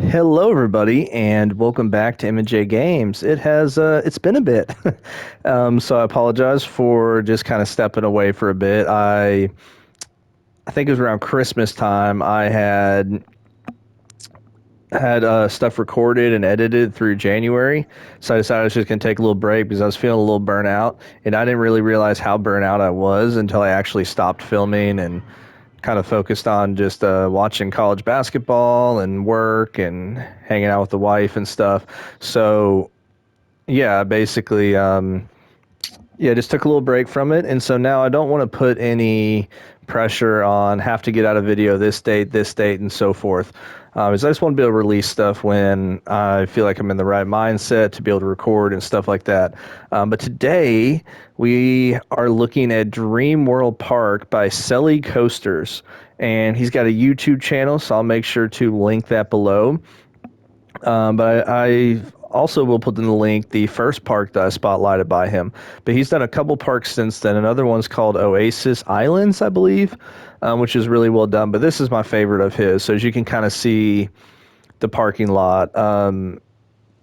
Hello, everybody, and welcome back to M&J Games. It's been a bit, so I apologize for just kind of stepping away for a bit. I think it was around Christmas time. I had stuff recorded and edited through January, so I decided I was just gonna take a little break because I was feeling a little burnt out, and I didn't really realize how burnt out I was until I actually stopped filming and kind of focused on just watching college basketball and work and hanging out with the wife and stuff. So yeah, basically, yeah, just took a little break from it, and so now I don't want to put any pressure on have to get out a video this date, and so forth. Is I just want to be able to release stuff when I feel like I'm in the right mindset to be able to record and stuff like that. But today we are looking at Dreamworld Park by Celly Coasters, and he's got a YouTube channel, so I'll make sure to link that below. But I also will put in the link the first park that I spotlighted by him. But he's done a couple parks since then. Another one's called Oasis Islands, I believe, which is really well done. But this is my favorite of his. So as you can kind of see the parking lot,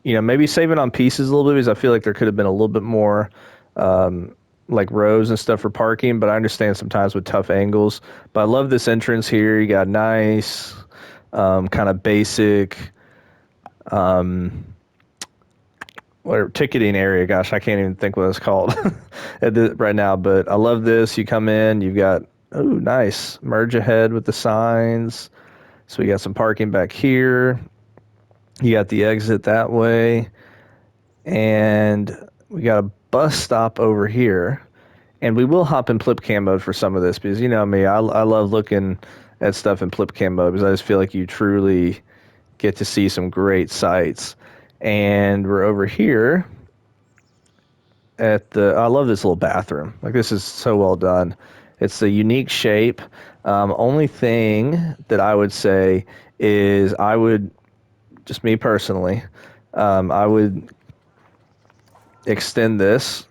maybe saving on pieces a little bit because I feel like there could have been a little bit more like rows and stuff for parking. But I understand sometimes with tough angles. But I love this entrance here. You got nice, kind of basic whatever ticketing area. Gosh, I can't even think what it's called right now. But I love this. You come in, you've got nice merge ahead with the signs. So we got some parking back here. You got the exit that way, and we got a bus stop over here. And we will hop in flip cam mode for some of this because you know me, I love looking at stuff in flip cam mode because I just feel like you truly get to see some great sights. And we're over here I love this little bathroom. Like, this is so well done. It's a unique shape. Only thing that I would say is just me personally, I would extend this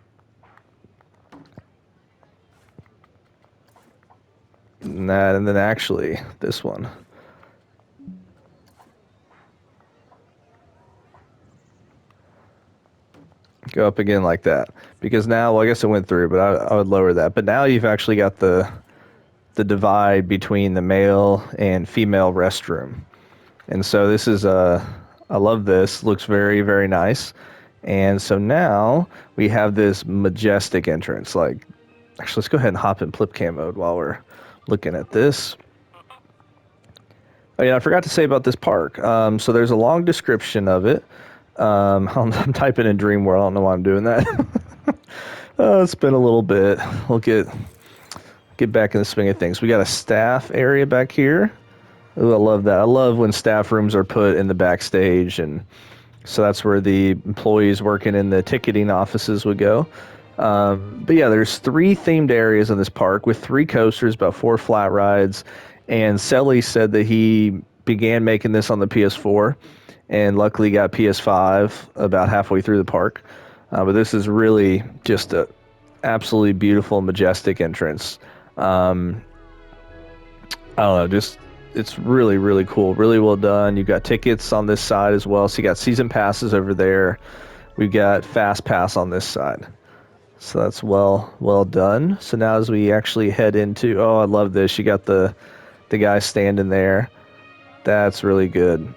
and that, and then actually this one. Go up again like that, because now, well, I guess it went through, but I would lower that. But now you've actually got the divide between the male and female restroom, and so this is I love this. Looks very, very nice. And so now we have this majestic entrance. Like, actually, let's go ahead and hop in flip cam mode while we're looking at this. Oh yeah, I forgot to say about this park. So there's a long description of it. I'm typing in Dreamworld. I don't know why I'm doing that. It's been a little bit. We'll get back in the swing of things. We got a staff area back here. Ooh, I love that. I love when staff rooms are put in the backstage, and so that's where the employees working in the ticketing offices would go. But yeah, there's 3 themed areas in this park with 3 coasters, about 4 flat rides. And Celly said that he began making this on the PS4 and luckily got PS5 about halfway through the park. But this is really just a absolutely beautiful, majestic entrance. I don't know, just it's really, really cool, really well done. You've got tickets on this side as well, so you got season passes over there. We've got fast pass on this side, so that's well done. So now as we actually head into, oh, I love this. You got the guy standing there. That's really good.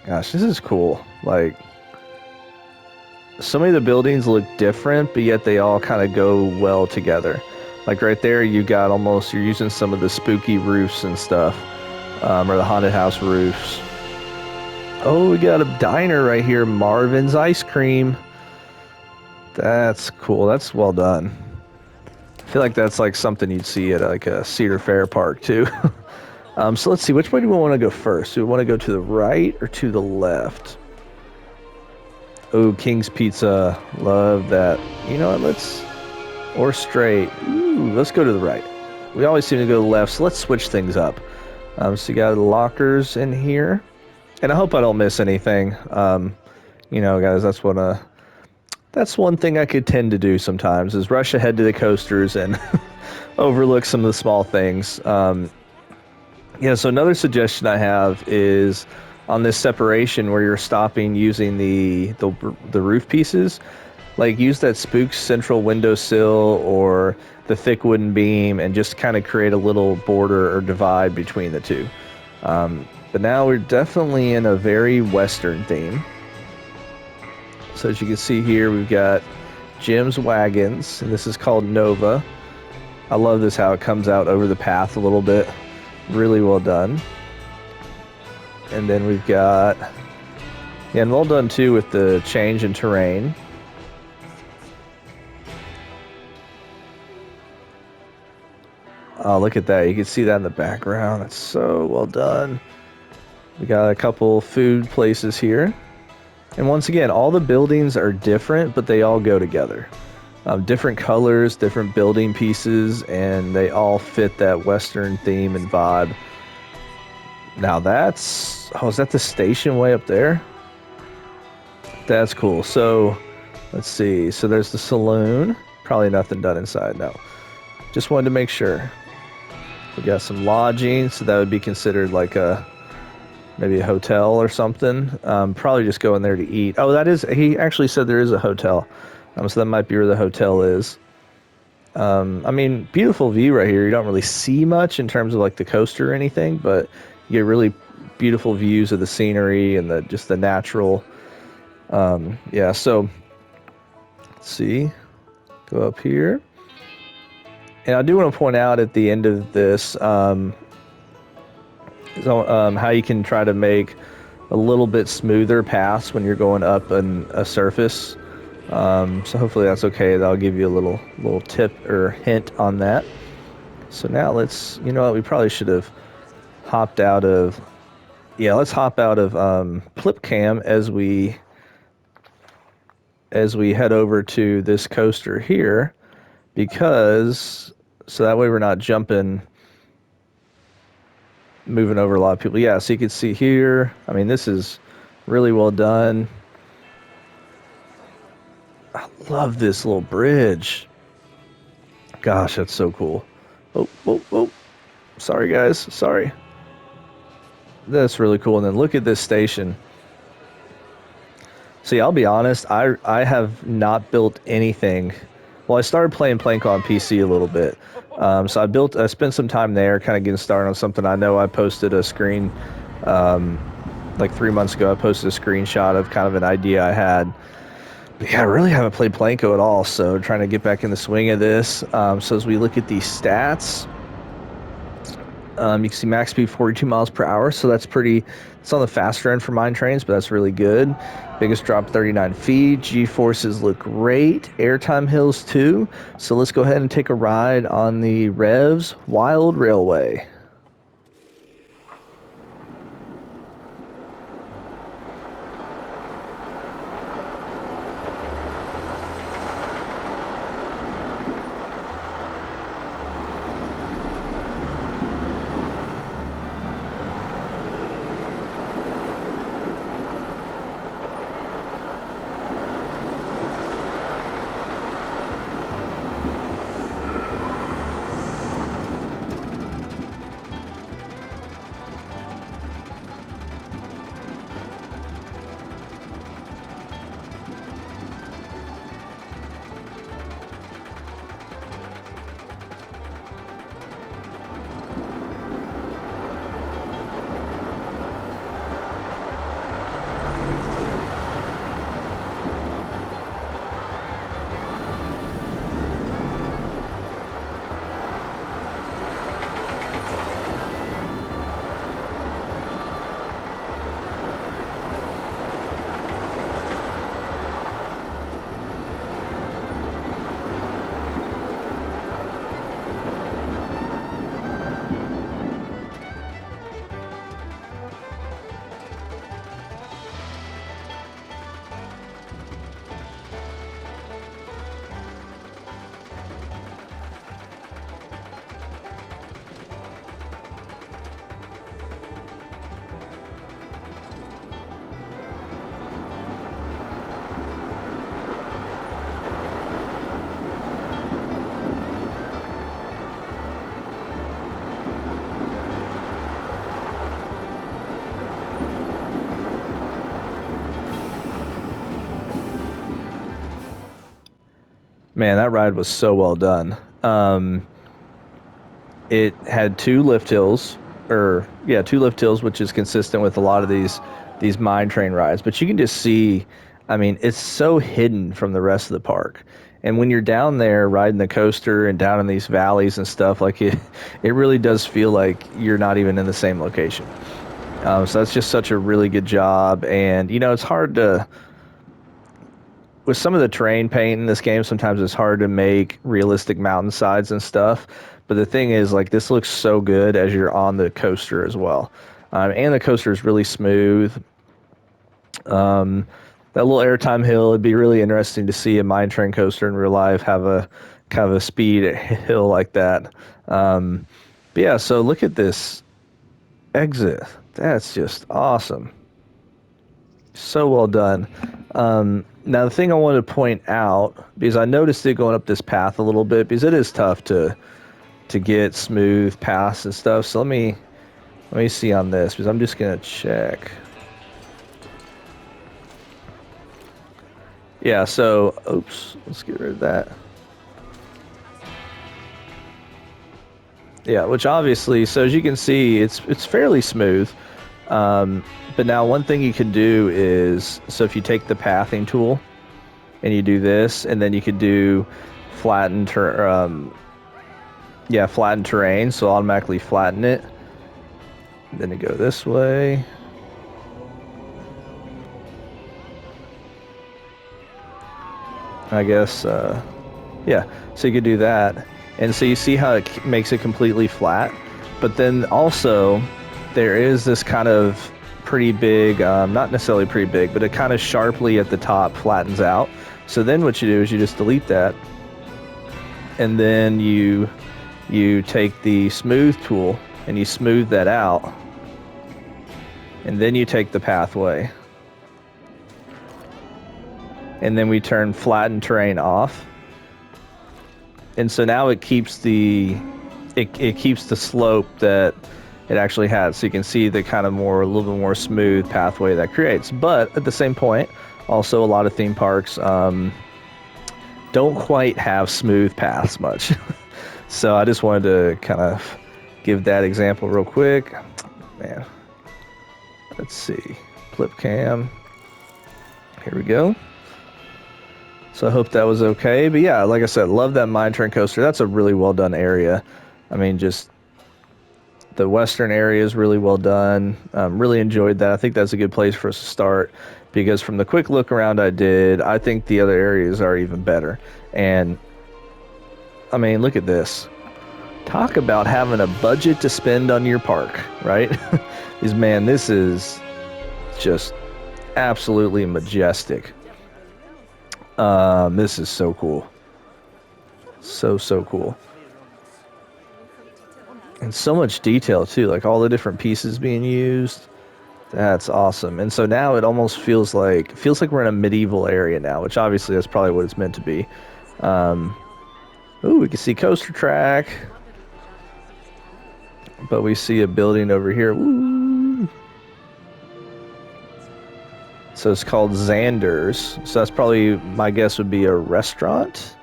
Gosh, this is cool. Like, so many of the buildings look different, but yet they all kind of go well together. Like right there, you got almost, you're using some of the spooky roofs and stuff, or the haunted house roofs. Oh, we got a diner right here, Marvin's Ice Cream. That's cool. That's well done. I feel like that's like something you'd see at like a Cedar Fair park too. So let's see, which way do we want to go first? Do we want to go to the right or to the left? Oh, King's Pizza. Love that. You know what, or straight. Ooh, let's go to the right. We always seem to go to the left, so let's switch things up. So you got the lockers in here. And I hope I don't miss anything. Guys, that's one thing I could tend to do sometimes, is rush ahead to the coasters and overlook some of the small things. Yeah, so another suggestion I have is on this separation where you're stopping using the roof pieces, like use that spook central windowsill or the thick wooden beam and just kind of create a little border or divide between the two. But now we're definitely in a very Western theme. So as you can see here, we've got Jim's wagons, and this is called Nova. I love this, how it comes out over the path a little bit. Really well done. And then we've got, yeah, and well done too with the change in terrain. Oh, look at that. You can see that in the background. That's so well done. We got a couple food places here. And once again, all the buildings are different, but they all go together. Different colors, different building pieces, and they all fit that Western theme and vibe. Now that's... Oh, is that the station way up there? That's cool. So, let's see. So there's the saloon. Probably nothing done inside, no. Just wanted to make sure. We got some lodging, so that would be considered like maybe a hotel or something. Probably just go in there to eat. Oh, that is... He actually said there is a hotel. So that might be where the hotel is. I mean, beautiful view right here. You don't really see much in terms of like the coaster or anything, but you get really beautiful views of the scenery and just the natural. Yeah, so let's see. Go up here. And I do want to point out at the end of this how you can try to make a little bit smoother paths when you're going up a surface. So hopefully that's okay. That'll give you a little tip or hint on that. So now let's, you know what, we probably should have hopped out of, yeah, let's hop out of Flip Cam as we head over to this coaster here, because so that way we're not moving over a lot of people. Yeah, so you can see here, I mean, this is really well done. I love this little bridge. Gosh, that's so cool. Oh. Sorry, guys. Sorry. That's really cool. And then look at this station. See, I'll be honest, I have not built anything. Well, I started playing Plank on PC a little bit. So I spent some time there kind of getting started on something. I know I posted a screen, like 3 months ago, I posted a screenshot of kind of an idea I had. But yeah, I really haven't played Planko at all, so trying to get back in the swing of this. So as we look at these stats, you can see max speed 42 miles per hour, so that's it's on the faster end for mine trains, but that's really good. Biggest drop 39 feet. G-forces look great. Airtime hills too. So let's go ahead and take a ride on the Revs Wild Railway. Man, that ride was so well done. It had two lift hills, or yeah, two lift hills, which is consistent with a lot of these mine train rides. But you can just see, I mean, it's so hidden from the rest of the park. And when you're down there riding the coaster and down in these valleys and stuff, like it really does feel like you're not even in the same location. So that's just such a really good job. And you know, it's hard to with some of the terrain paint in this game, sometimes it's hard to make realistic mountainsides and stuff. But the thing is, like, this looks so good as you're on the coaster as well. And the coaster is really smooth. That little airtime hill, it'd be really interesting to see a mine train coaster in real life have a kind of a speed hill like that. But yeah, so look at this exit. That's just awesome. So well done. Now, the thing I wanted to point out, because I noticed it going up this path a little bit, because it is tough to get smooth paths and stuff. So let me see on this, because I'm just gonna check. Yeah. So, oops. Let's get rid of that. Yeah, which obviously, so as you can see, it's fairly smooth. But now one thing you can do is, so if you take the pathing tool and you do this, and then you could do flattened flattened terrain, so automatically flatten it. Then you go this way. I guess, yeah, so you could do that. And so you see how it makes it completely flat. But then also, there is this kind of pretty big, not necessarily pretty big, but it kind of sharply at the top flattens out. So then what you do is you just delete that. And then you take the smooth tool and you smooth that out. And then you take the pathway. And then we turn flattened terrain off. And so now it keeps the slope that it actually has. So you can see the kind of a little bit more smooth pathway that creates. But at the same point, also a lot of theme parks don't quite have smooth paths much. So I just wanted to kind of give that example real quick. Man, let's see. Flip cam. Here we go. So I hope that was okay. But yeah, like I said, love that mine train coaster. That's a really well done area. I mean, just the western area is really well done. Really enjoyed that. I think that's a good place for us to start, because from the quick look around I did, I think the other areas are even better. And I mean, look at this. Talk about having a budget to spend on your park, right? Man, this is just absolutely majestic. This is so cool. So cool. And so much detail too, like all the different pieces being used. That's awesome. And so now it almost feels like we're in a medieval area now, which obviously that's probably what it's meant to be. Ooh, we can see coaster track. But we see a building over here. Woo. So it's called Xander's. So that's probably, my guess would be a restaurant.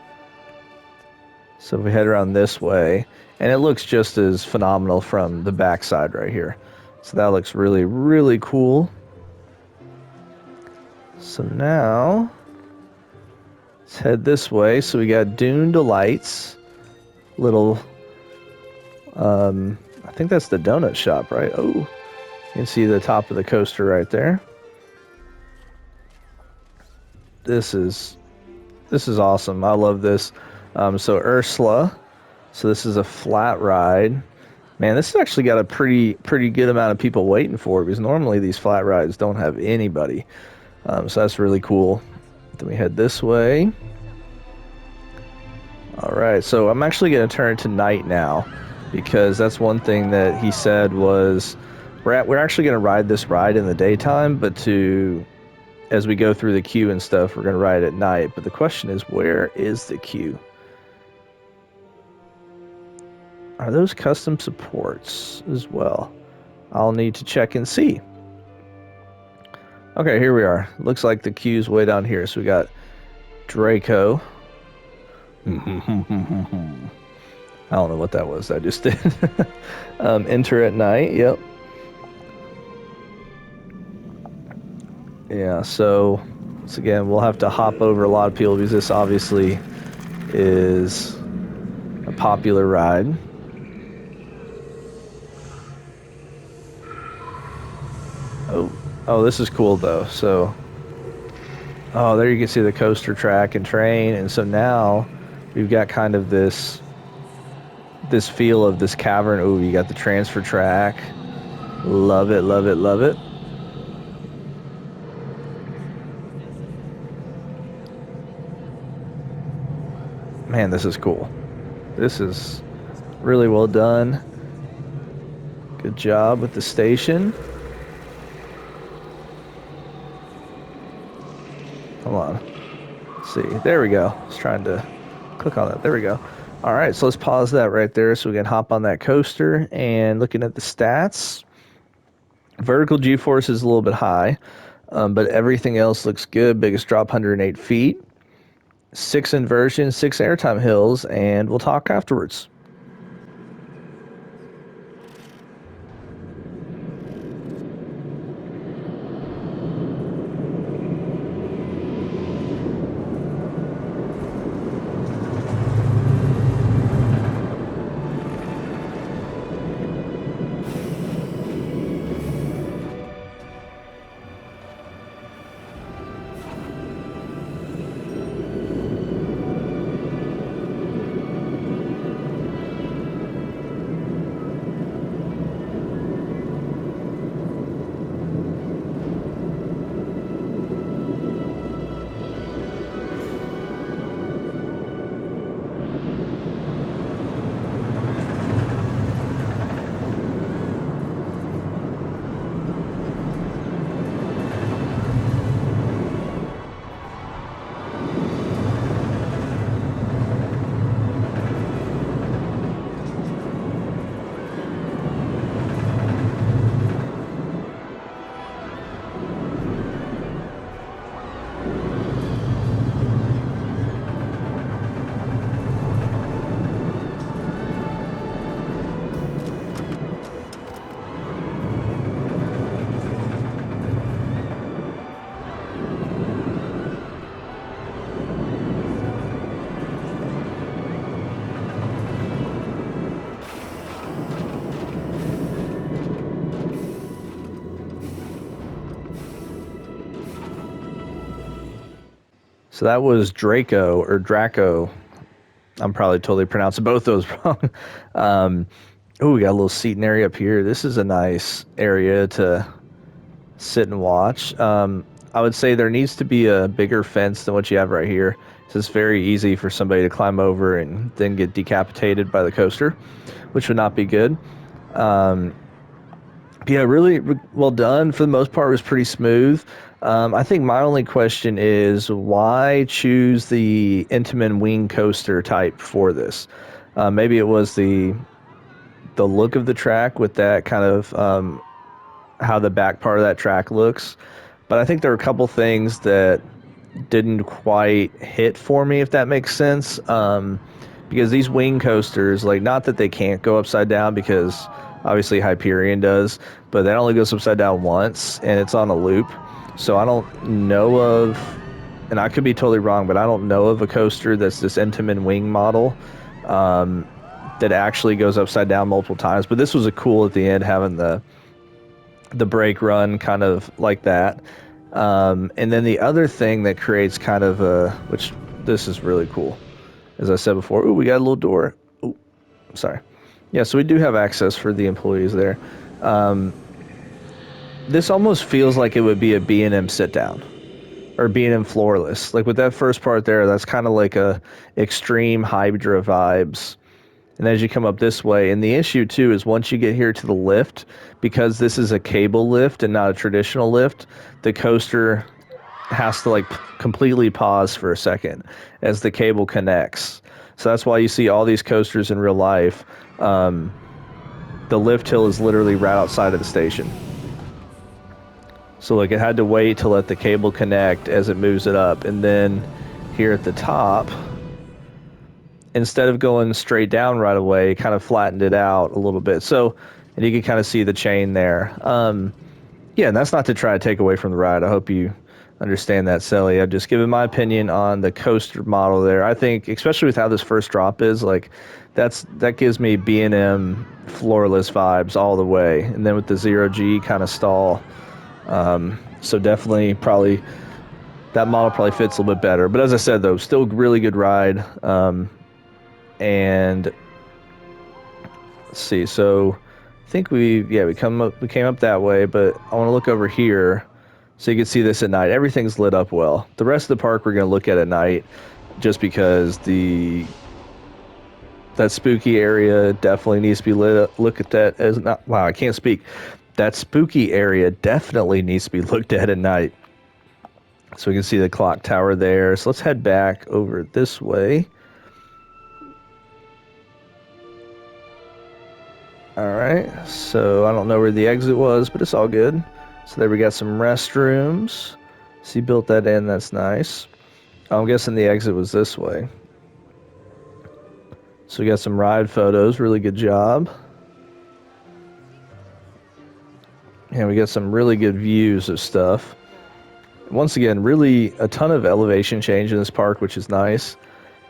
So if we head around this way, and it looks just as phenomenal from the backside right here. So that looks really, really cool. So now, let's head this way. So we got Dune Delights. Little, I think that's the donut shop, right? Oh, you can see the top of the coaster right there. This is awesome. I love this. So Ursula. So this is a flat ride. Man, this has actually got a pretty good amount of people waiting for it, because normally these flat rides don't have anybody. So that's really cool. Then we head this way. All right, so I'm actually going to turn to night now, because that's one thing that he said was we're actually going to ride this ride in the daytime, but as we go through the queue and stuff, we're going to ride at night. But the question is, where is the queue? Are those custom supports as well? I'll need to check and see. Okay, here we are. Looks like the queue's way down here. So we got Draco, I don't know what that was. I just did. Enter at night. Yep. Yeah. So, once again, we'll have to hop over a lot of people because this obviously is a popular ride. Oh, this is cool though. So, oh, there you can see the coaster track and train, and so now we've got kind of this feel of this cavern. Ooh, you got the transfer track. Love it, love it, love it. Man, this is cool. This is really well done. Good job with the station. Hold on. Let's see. There we go. I was trying to click on that. There we go. All right, so let's pause that right there so we can hop on that coaster. And looking at the stats, vertical G-force is a little bit high, but everything else looks good. Biggest drop, 108 feet. 6 inversion, 6 airtime hills, and we'll talk afterwards. So that was Draco or Draco. I'm probably totally pronouncing both those wrong. Oh, we got a little seating area up here. This is a nice area to sit and watch. I would say there needs to be a bigger fence than what you have right here. It's very easy for somebody to climb over and then get decapitated by the coaster, which would not be good. Yeah, really well done. For the most part, it was pretty smooth. I think my only question is why choose the Intamin wing coaster type for this? Maybe it was the look of the track with that kind of how the back part of that track looks. But I think there are a couple things that didn't quite hit for me, if that makes sense. Because these wing coasters, like, not that they can't go upside down, because obviously Hyperion does, but that only goes upside down once, and it's on a loop. So I don't know of, and I could be totally wrong, but I don't know of a coaster that's this Intamin wing model that actually goes upside down multiple times. But this was a cool at the end, having the brake run kind of like that. And then the other thing that creates kind of a, which this is really cool, as I said before. Ooh, we got a little door. Ooh, sorry. Yeah, so we do have access for the employees there. This almost feels like it would be a B&M sit down or B&M floorless. Like with that first part there, that's kind of like a extreme Hydra vibes. And as you come up this way, and the issue too is once you get here to the lift, because this is a cable lift and not a traditional lift, the coaster has to like completely pause for a second as the cable connects. So that's why you see all these coasters in real life. The lift hill is literally right outside of the station. So like it had to wait to let the cable connect as it moves it up. And then here at the top, instead of going straight down right away, it kind of flattened it out a little bit. So, and you can kind of see the chain there. Yeah, and that's not to try to take away from the ride. I hope you understand that, Celly. I've just given my opinion on the coaster model there. I think, especially with how this first drop is, like that gives me B&M floorless vibes all the way. And then with the 0G kind of stall, so definitely probably that model probably fits a little bit better. But as I said, though, still really good ride. And let's see, so I think we came up that way, but I want to look over here so you can see this at night. Everything's lit up well. The rest of the park we're going to look at night, just because that spooky area definitely needs to be lit up. Look at that as not wow, I can't speak. That spooky area definitely needs to be looked at night. So we can see the clock tower there. So let's head back over this way. All right, so I don't know where the exit was, but it's all good. So there we got some restrooms. So you built that in, that's nice. I'm guessing the exit was this way. So we got some ride photos, really good job. And we got some really good views of stuff. Once again, really a ton of elevation change in this park, which is nice.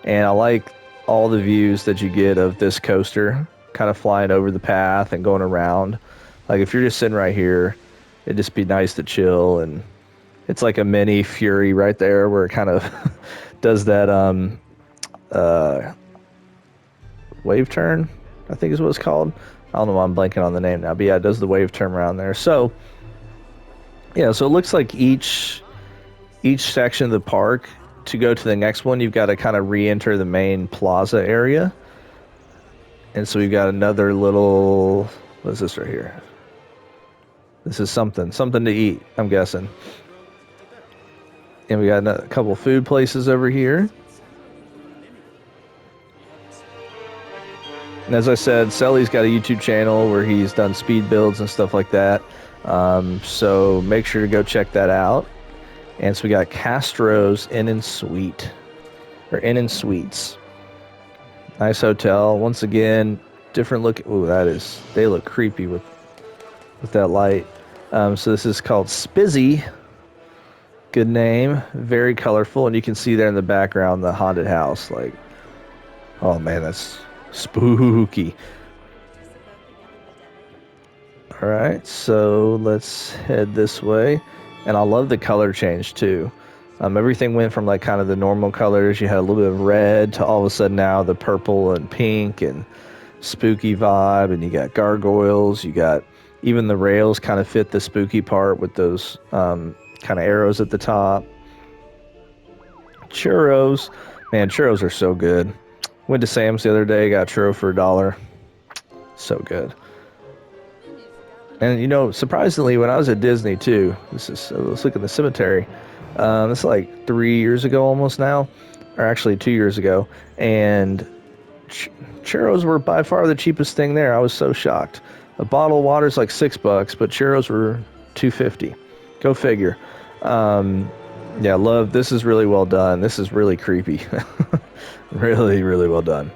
And I like all the views that you get of this coaster, kind of flying over the path and going around. Like if you're just sitting right here, it'd just be nice to chill. And it's like a mini Fury right there where it kind of does that wave turn, I think is what it's called. I don't know why I'm blanking on the name now, but yeah, it does the wave turn around there. So yeah, so it looks like each section of the park, to go to the next one, you've got to kind of re-enter the main plaza area. And so we've got another little, what is this right here? This is something to eat, I'm guessing. And we got a couple food places over here. And as I said, Celly's got a YouTube channel where he's done speed builds and stuff like that. So make sure to go check that out. And so we got Castro's Inn and Suites. Nice hotel. Once again, different look. Ooh, they look creepy with that light. So this is called Spizzy. Good name. Very colorful. And you can see there in the background the haunted house. Like, oh man, that's spooky. All right, so let's head this way. And I love the color change too. Everything went from like kind of the normal colors. You had a little bit of red to all of a sudden now the purple and pink and spooky vibe. And you got gargoyles. You got even the rails kind of fit the spooky part with those kind of arrows at the top. Churros. Man, churros are so good. Went to Sam's the other day, got a churro for $1. So good. And you know, surprisingly, when I was at Disney too, let's look at the cemetery. This is like 3 years ago almost now, or actually 2 years ago. And churros were by far the cheapest thing there. I was so shocked. A bottle of water is like $6, but churros were $2.50. Go figure. Yeah, love. This is really well done. This is really creepy. Really, really well done.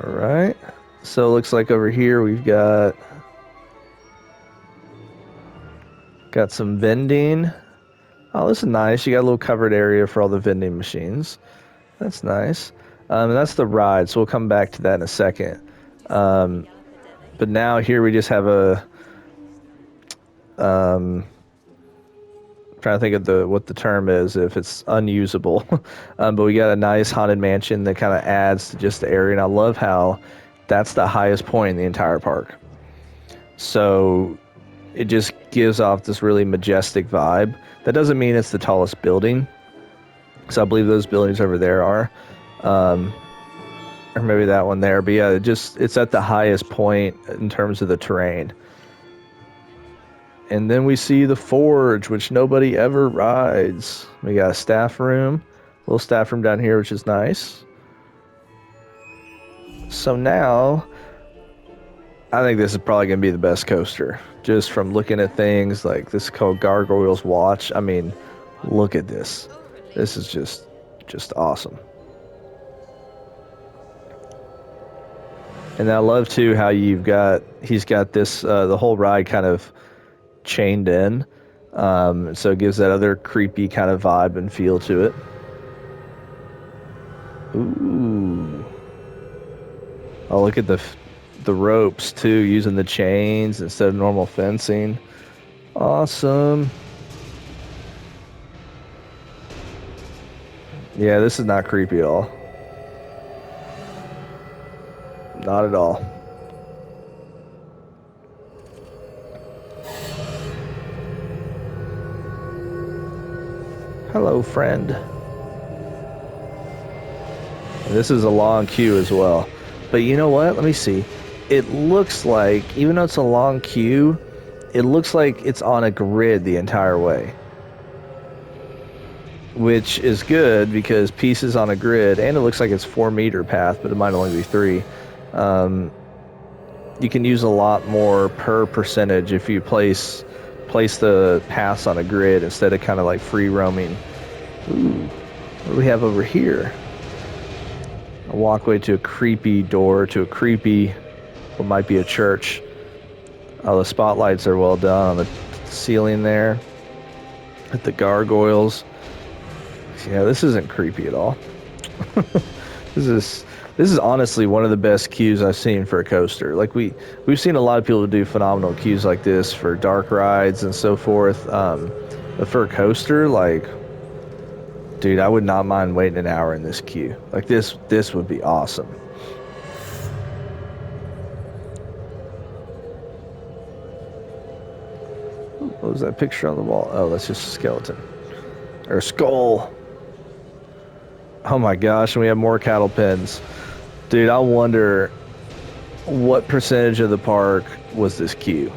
All right. So it looks like over here we've got some vending. Oh, this is nice. You got a little covered area for all the vending machines. That's nice. And that's the ride, so we'll come back to that in a second. But now here we just have a trying to think of what the term is if it's unusable. But we got a nice haunted mansion that kind of adds to just the area, and I love how that's the highest point in the entire park. So it just gives off this really majestic vibe. That doesn't mean it's the tallest building, so I believe those buildings over there are, or maybe that one there. But yeah, it's at the highest point in terms of the terrain. And then we see the Forge, which nobody ever rides. We got a staff room, little staff room down here, which is nice. So now, I think this is probably going to be the best coaster. Just from looking at things, like this is called Gargoyle's Watch. I mean, look at this. This is just awesome. And I love too how he's got this the whole ride kind of chained in, so it gives that other creepy kind of vibe and feel to it. Ooh, oh look at the ropes too, using the chains instead of normal fencing. Awesome. Yeah, this is not creepy at all. Not at all. Hello, friend. And this is a long queue as well. But you know what? Let me see. It looks like, even though it's a long queue, it looks like it's on a grid the entire way. Which is good because pieces on a grid, and it looks like it's 4 meter path, but it might only be 3. You can use a lot more per percentage if you place the paths on a grid instead of kind of like free roaming. Ooh, what do we have over here? A walkway to a creepy door to a creepy, what might be a church. Oh, the spotlights are well done on the ceiling there. At the gargoyles. Yeah, this isn't creepy at all. This is honestly one of the best queues I've seen for a coaster. Like we've seen a lot of people do phenomenal queues like this for dark rides and so forth. But for a coaster, like, dude, I would not mind waiting an hour in this queue. Like this would be awesome. What was that picture on the wall? Oh, that's just a skeleton or a skull. Oh my gosh, and we have more cattle pens. Dude, I wonder what percentage of the park was this queue.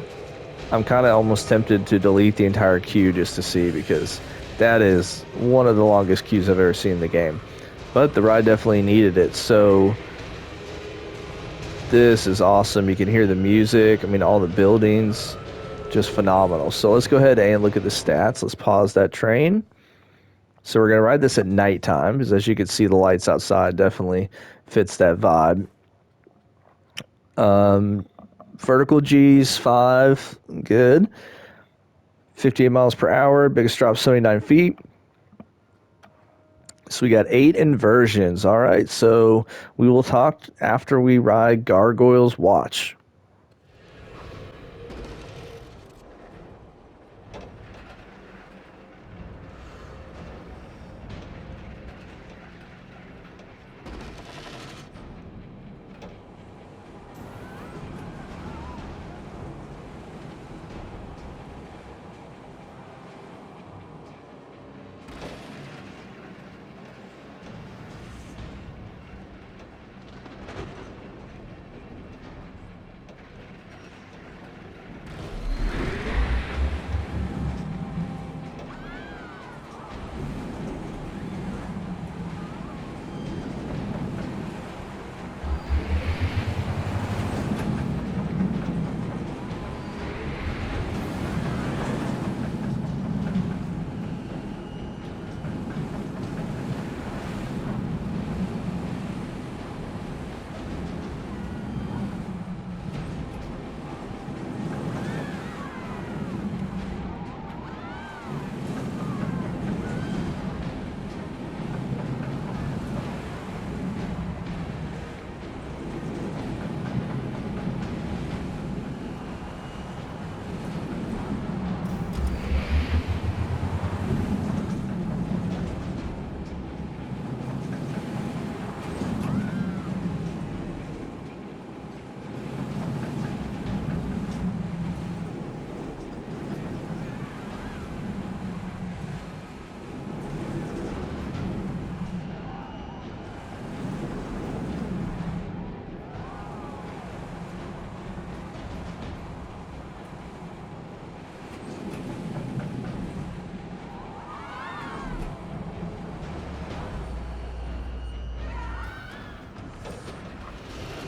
I'm kind of almost tempted to delete the entire queue just to see, because that is one of the longest queues I've ever seen in the game. But the ride definitely needed it, so this is awesome. You can hear the music. I mean, all the buildings, just phenomenal. So let's go ahead and look at the stats. Let's pause that train. So we're going to ride this at nighttime, because as you can see, the lights outside definitely fits that vibe. Vertical G's 5, good. 58 miles per hour, biggest drop 79 feet. So we got 8 inversions. All right, so we will talk after we ride Gargoyle's Watch.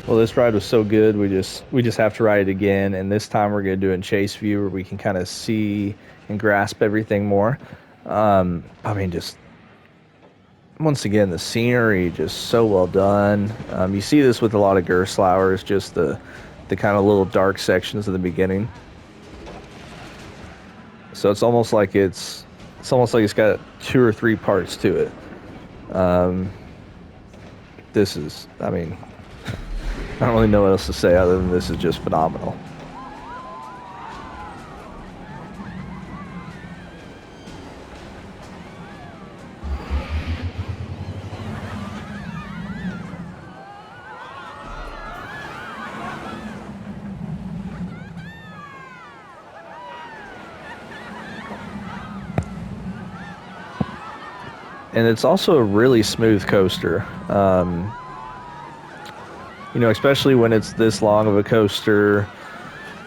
Well, this ride was so good, we just have to ride it again, and this time we're going to do it in chase view where we can kind of see and grasp everything more. I mean, just Once again, the scenery just so well done. You see this with a lot of Gerslauers, just the kind of little dark sections in the beginning. So it's almost like it's got 2 or 3 parts to it. This is, I mean, I don't really know what else to say other than this is just phenomenal. And it's also a really smooth coaster. Especially when it's this long of a coaster,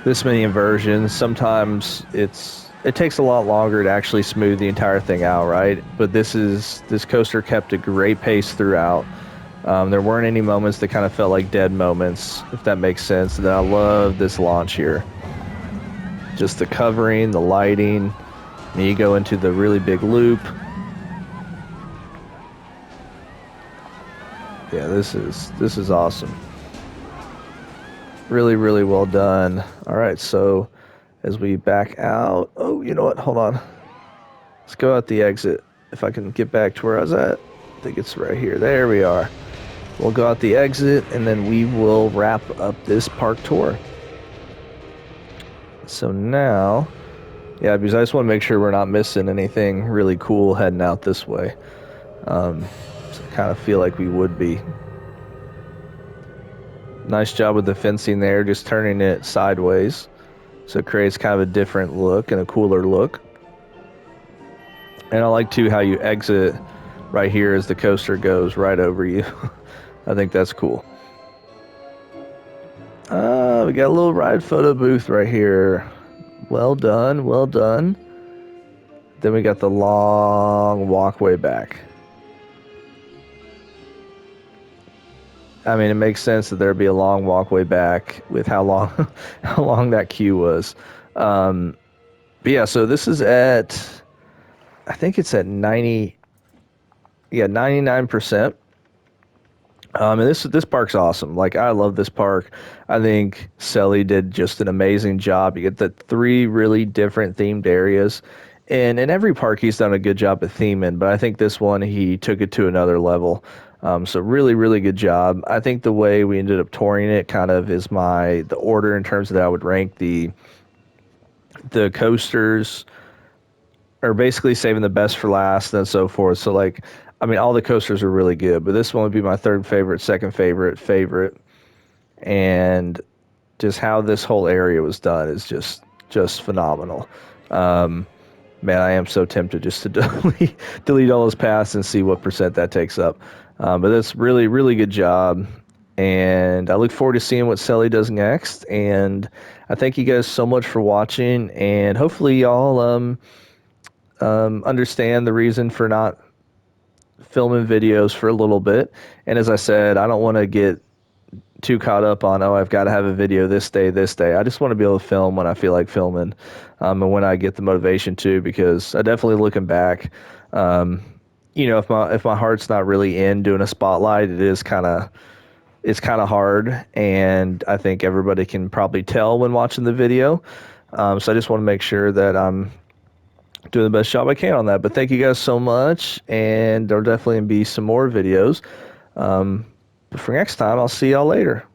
this many inversions. Sometimes it takes a lot longer to actually smooth the entire thing out, right? But this coaster kept a great pace throughout. There weren't any moments that kind of felt like dead moments, if that makes sense. And I love this launch here. Just the covering, the lighting, and you go into the really big loop. Yeah, this is awesome. Really, really well done. All right, so as we back out, oh, you know what? Hold on. Let's go out the exit. If I can get back to where I was at, I think it's right here. There we are. We'll go out the exit, and then we will wrap up this park tour. So now, yeah, because I just want to make sure we're not missing anything really cool heading out this way. So I kind of feel like we would be. Nice job with the fencing there, just turning it sideways. So it creates kind of a different look and a cooler look. And I like, too, how you exit right here as the coaster goes right over you. I think that's cool. We got a little ride photo booth right here. Well done, well done. Then we got the long walkway back. I mean, it makes sense that there'd be a long walkway back with how long how long that queue was. But yeah, so this is at, I think it's at 99%. And this park's awesome. Like, I love this park. I think Celly did just an amazing job. You get the 3 really different themed areas. And in every park, he's done a good job at theming, but I think this one, he took it to another level. So really, really good job. I think the way we ended up touring it kind of is the order in terms of that I would rank the coasters, are basically saving the best for last and so forth. So, like, I mean, all the coasters are really good, but this one would be my third favorite, second favorite. And just how this whole area was done is just phenomenal. Man, I am so tempted just to delete all those paths and see what percent that takes up. But that's really, really good job. And I look forward to seeing what Celly does next. And I thank you guys so much for watching. And hopefully y'all understand the reason for not filming videos for a little bit. And as I said, I don't want to get too caught up on, oh, I've got to have a video this day, this day. I just want to be able to film when I feel like filming, and when I get the motivation to, because I definitely, looking back, if my heart's not really in doing a spotlight, it's kind of hard, and I think everybody can probably tell when watching the video. So I just want to make sure that I'm doing the best job I can on that. But thank you guys so much, and there'll definitely be some more videos. But for next time, I'll see y'all later.